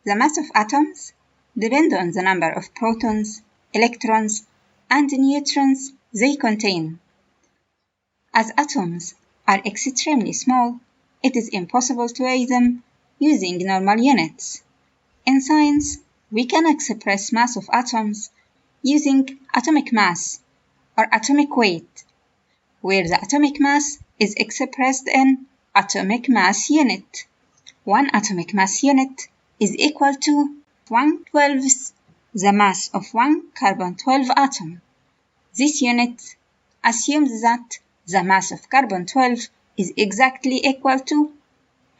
The mass of atoms depends on the number of protons, electrons, and neutrons they contain. As atoms are extremely small, it is impossible to weigh them using normal units. In science, we can express mass of atoms using atomic mass or atomic weight, where the atomic mass is expressed in atomic mass unit. One atomic mass unit is equal to 1/12 the mass of one carbon-12 atom. This unit assumes that the mass of carbon-12 is exactly equal to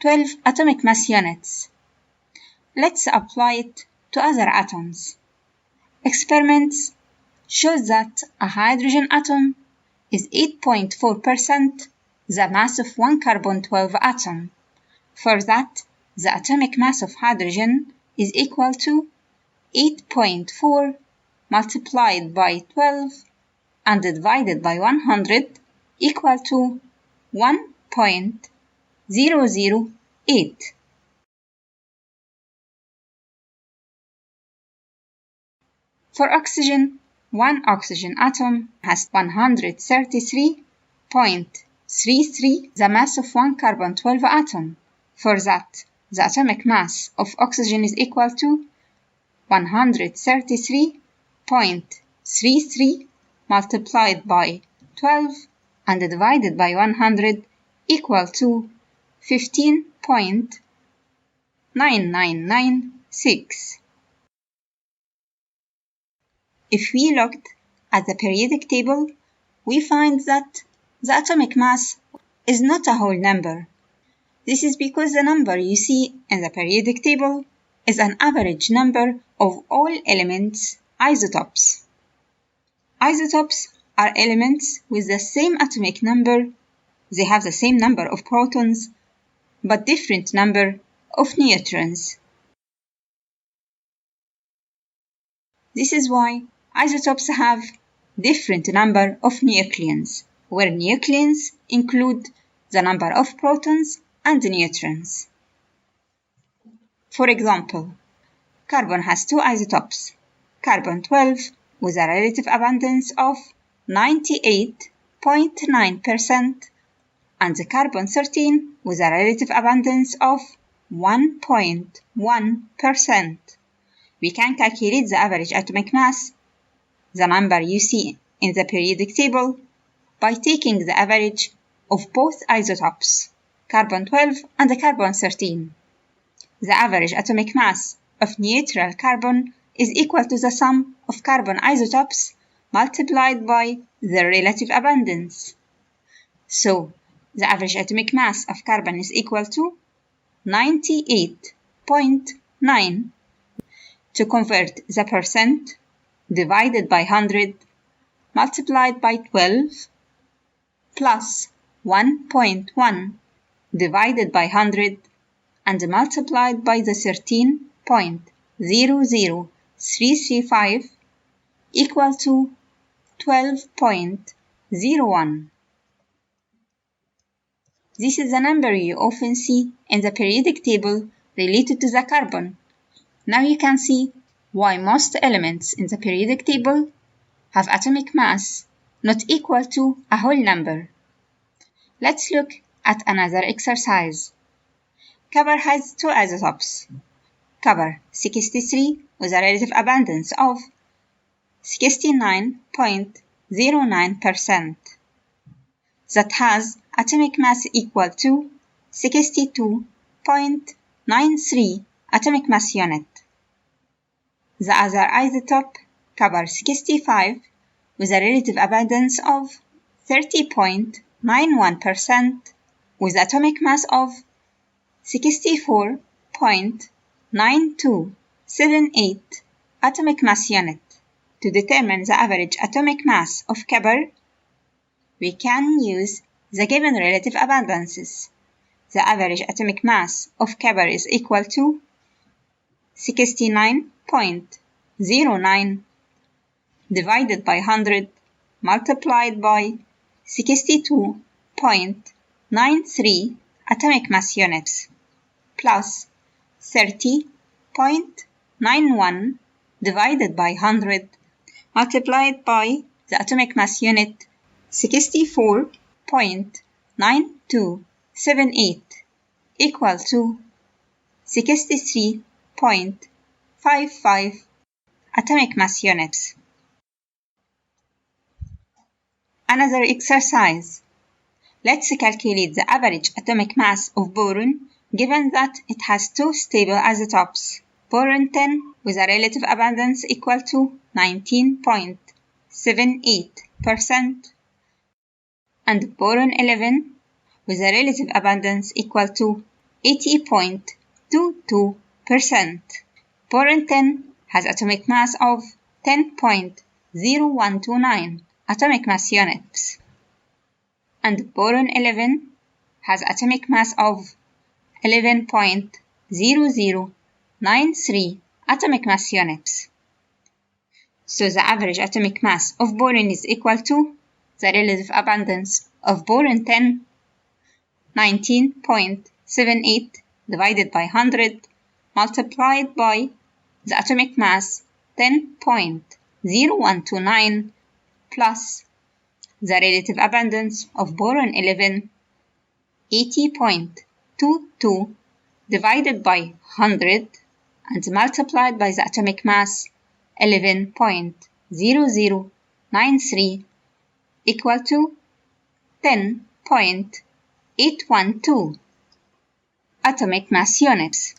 12 atomic mass units. Let's apply it to other atoms. Experiments show that a hydrogen atom is 8.4% the mass of one carbon-12 atom. For that, the atomic mass of hydrogen is equal to 8.4 multiplied by 12 and divided by 100 equal to 1.008. For oxygen, one oxygen atom has 133.33 the mass of one carbon-12 atom. For that, the atomic mass of oxygen is equal to 133.33 multiplied by 12 and divided by 100 equal to 15.9996. If we looked at the periodic table, we find that the atomic mass is not a whole number. This is because the number you see in the periodic table is an average number of all elements' isotopes. Isotopes are elements with the same atomic number. They have the same number of protons, but different number of neutrons. This is why isotopes have different number of nucleons, where nucleons include the number of protons and neutrons. For example, carbon has two isotopes, carbon-12 with a relative abundance of 98.9% and the carbon-13 with a relative abundance of 1.1%. We can calculate the average atomic mass, the number you see in the periodic table, by taking the average of both isotopes, carbon-12 and the carbon-13. The average atomic mass of neutral carbon is equal to the sum of carbon isotopes multiplied by their relative abundance. So, the average atomic mass of carbon is equal to 98.9. To convert the percent, divided by 100 multiplied by 12 plus 1.1 divided by 100 and multiplied by the 13.00335 equal to 12.01. This is the number you often see in the periodic table related to the carbon. Now you can see why most elements in the periodic table have atomic mass not equal to a whole number. Let's look at another exercise. Copper has two isotopes. Copper 63 with a relative abundance of 69.09%. That has atomic mass equal to 62.93 atomic mass unit. The other isotope, copper 65, with a relative abundance of 30.91%, with atomic mass of 64.9278 atomic mass unit. To determine the average atomic mass of copper, we can use the given relative abundances. The average atomic mass of copper is equal to 69.09 divided by 100 multiplied by 62.93 atomic mass units plus 30 0.91 divided by 100 multiplied by the atomic mass unit 64.9278 equal to 63.55 atomic mass units. Another exercise. Let's calculate the average atomic mass of boron given that it has two stable isotopes, boron 10 with a relative abundance equal to 19.78% and boron 11 with a relative abundance equal to 80.22%. Boron 10 has atomic mass of 10.0129 atomic mass units, and boron 11 has atomic mass of 11.0093 atomic mass units. So the average atomic mass of boron is equal to the relative abundance of boron 10, 19.78 divided by 100 multiplied by the atomic mass 10.0129 plus the relative abundance of boron 11, 80.22 divided by 100 and multiplied by the atomic mass 11.0093 equal to 10.812 atomic mass units.